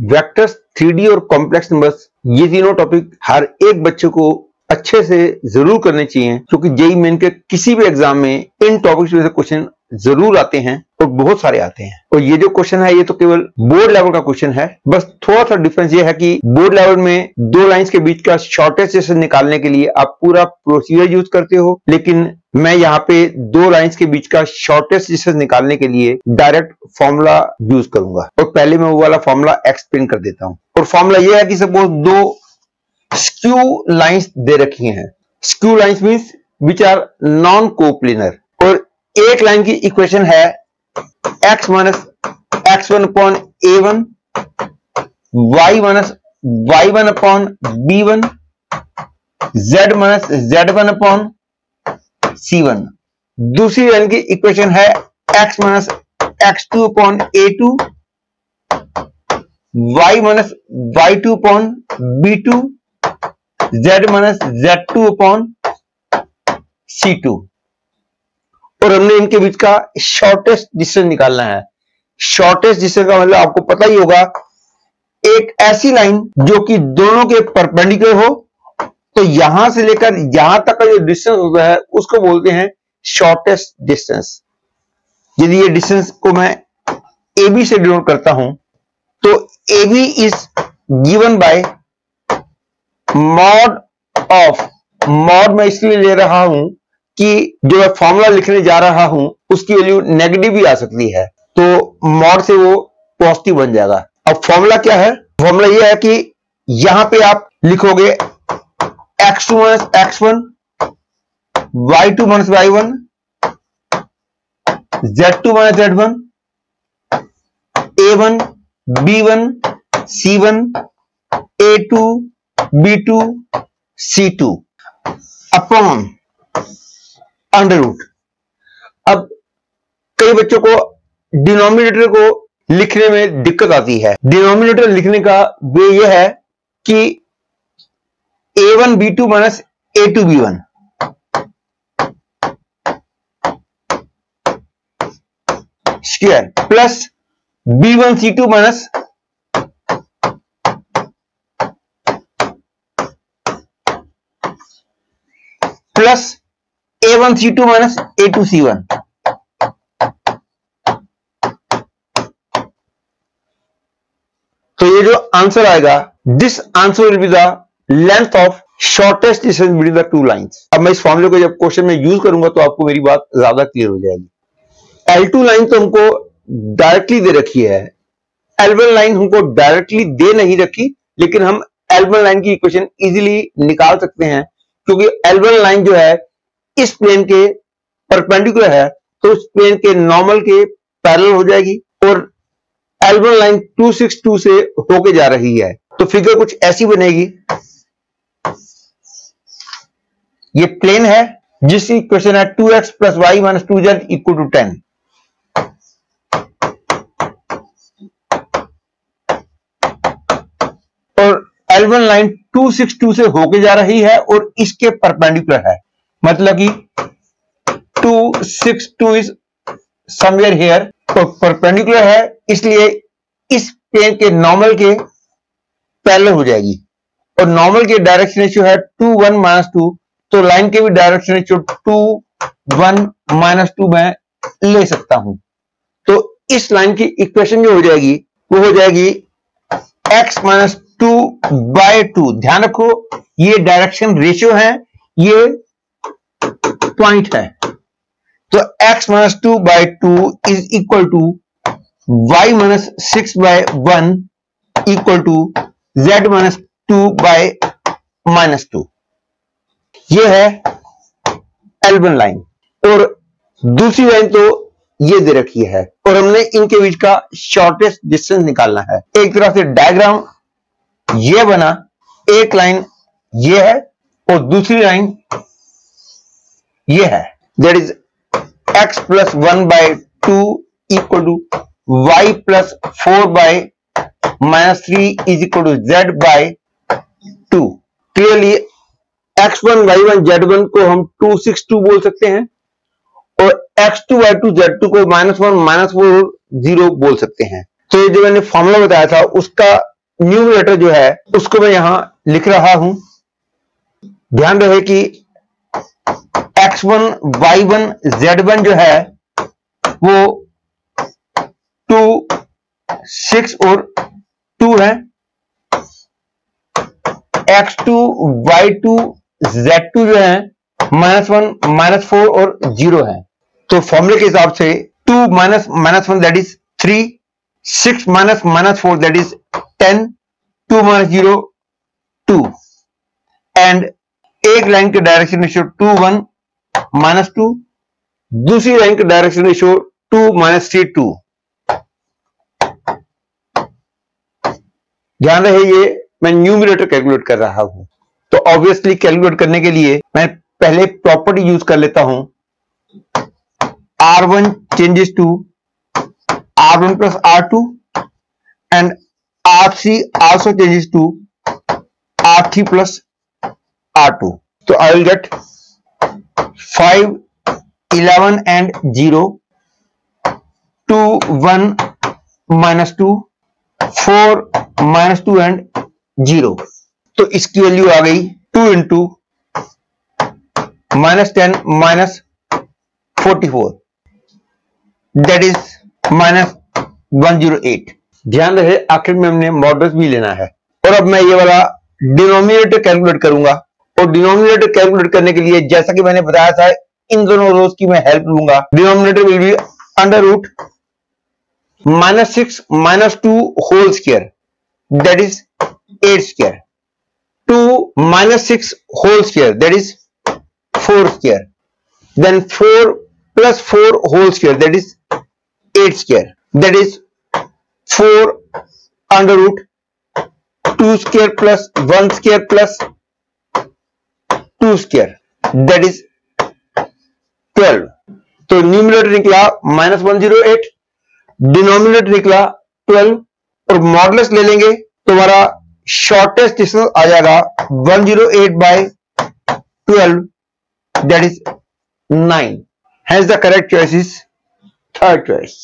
Vectors, 3D और complex numbers, ये तीनों टॉपिक हर एक बच्चे को अच्छे से जरूर करने चाहिए, क्योंकि जेईई मेन के किसी भी एग्जाम में इन टॉपिक्स में से क्वेश्चन जरूर आते हैं और बहुत सारे आते हैं। और ये जो क्वेश्चन है ये तो केवल बोर्ड लेवल का क्वेश्चन है। बस थोड़ा सा डिफरेंस ये है कि बोर्ड लेवल में दो लाइंस के बीच का शॉर्टेस्ट डिस्टेंस निकालने के लिए आप पूरा प्रोसीजर यूज करते हो, लेकिन मैं यहाँ पे दो लाइंस के बीच का शॉर्टेस्ट डिस्टेंस निकालने के लिए डायरेक्ट फॉर्मूला यूज करूंगा। और पहले मैं वो वाला फॉर्मूला एक्सप्लेन कर देता हूँ। और फॉर्मूला ये है कि सपोज दो स्क्यू लाइंस दे रखी हैं। Skew lines means which are non coplanar, और एक लाइन की इक्वेशन है x minus x1 upon a1, y minus y1 upon b1, z minus z1 upon c1। दूसरी लाइन की इक्वेशन है x minus x2 upon a2, y minus y2 upon b2, z minus z2 upon c2। और हमने इनके बीच का shortest distance निकालना है। Shortest distance का मतलब आपको पता ही होगा, एक ऐसी लाइन जो कि दोनों के परपेंडिकुलर हो, तो यहां से लेकर यहां तक का जो डिस्टेंस होता है उसको बोलते हैं शॉर्टेस्ट डिस्टेंस। यदि ये डिस्टेंस को मैं AB से डिनोट करता हूं, तो AB is given by mod of, mod मैं इसलिए ले रहा हूं कि जो मैं फॉर्मूला लिखने जा रहा हूं उसकी वैल्यू नेगेटिव भी आ सकती है, तो मॉड से वो पॉजिटिव बन जाएगा। अब फॉर्मूला क्या है? फॉर्मूला ये है कि यहां पे आप लिखोगे x2 minus x1, y2 minus y1, z2 minus z1, a1 b1 c1 a2 b2 c2 upon under root. अब कई बच्चों को डिनोमिनेटर को लिखने में दिक्कत आती है। डिनोमिनेटर लिखने का वे यह है कि a1 b2 minus a2 b1, square plus b1 c2 minus plus a1 c2 minus a2 c1। तो ये जो आंसर आएगा, this answer will be the length of shortest distance between the two lines. अब मैं इस फॉर्मूले को जब क्वेश्चन में यूज करूंगा तो आपको मेरी बात ज्यादा क्लियर हो जाएगी। L2 लाइन तो हमको डायरेक्टली दे रखी है, L1 लाइन हमको डायरेक्टली दे नहीं रखी, लेकिन हम L1 लाइन की इक्वेशन इजीली निकाल सकते हैं, क्योंकि L1 लाइन जो है इस प्लेन के परपेंडिकुलर है, तो उस प्लेन के नॉर्मल के पैरेलल हो जाएगी। और L1 लाइन 262 से होके जा रही है, तो फिगर कुछ ऐसी बनेगी। ये प्लेन है जिसकी इक्वेशन है 2x plus y minus 2z equal to 10। और L1 लाइन 262 से होके जा रही है और इसके परपेंडिकुलर है, मतलब कि 262 इज समवेयर हियर, तो परपेंडिकुलर है, इसलिए इस प्लेन के नॉर्मल के पैरेलल हो जाएगी। और नॉर्मल के डायरेक्शन रेशियो है 2 1 माइनस 2, तो लाइन के भी डायरेक्शन रेशियो 2 1 माइनस 2 मैं ले सकता हूं। तो इस लाइन की इक्वेशन जो हो जाएगी वो हो जाएगी x माइनस 2 बाय 2। ध्यान रखो ये डायरेक्शन रेशियो है, ये पॉइंट है, तो x minus 2 by 2 is equal to y minus 6 by 1 equal to z minus 2 by minus 2। ये है L1 लाइन। और दूसरी लाइन तो ये दे रखी है, और हमने इनके बीच का शॉर्टेस्ट डिस्टेंस निकालना है। एक तरह से डायग्राम ये बना, एक लाइन ये है और दूसरी लाइन ये है, that is x plus 1 by 2 equal to y plus 4 by minus 3 is equal to z by 2। Clearly x1 y1 z1 को हम 262 बोल सकते हैं, और x2 y2 z2 को -1 -4 0 बोल सकते हैं। तो ये जो मैंने फॉर्मूला बताया था उसका न्यूमरेटर जो है उसको मैं यहां लिख रहा हूं। ध्यान रहे कि x1 y1 z1 जो है वो 2 6 और 2 है। x2 y2 z2 जो है -1 -4 और 0 है। तो फॉर्मूले के हिसाब से 2 -1 that is 3, 6 -4 that is 10, 2 -0 2, and एक लाइन के डायरेक्शन रेशियो 2 1 -2, दूसरी लाइन के डायरेक्शन रेशियो 2 -3 2। ध्यान रहे ये मैं न्यूमरेटर कैलकुलेट कर रहा हूं, तो ऑब्वियसली कैलकुलेट करने के लिए मैं पहले प्रॉपर्टी यूज कर लेता हूं। R1 changes to R1 plus R2 and R3 also changes to R3 plus R2. So I will get 5, 11 and 0, 2, 1, -2, 4, -2 and 0. तो इसकी वैल्यू आ गई 2 into -10 -44 that is -108। ध्यान रहे आखिर में हमने मॉडल्स भी लेना है। और अब मैं ये वाला डिनोमिनेटर कैलकुलेट करूंगा, और डिनोमिनेटर कैलकुलेट करने के लिए जैसा कि मैंने बताया था इन दोनों रोज की मैं हेल्प लूंगा। Denominator will be under root -6 -2 whole square that is 8 square, 2 -6 whole square that is 4 square, then 4 plus 4 whole square that is 8 square, that is 4 under root 2 square plus 1 square plus 2 square that is 12। तो numerator निकला -108, denominator निकला 12, और modulus ले लेंगे तो हमारा shortest distance आ जाएगा 108 by 12 that is 9। Hence the correct choice is third choice।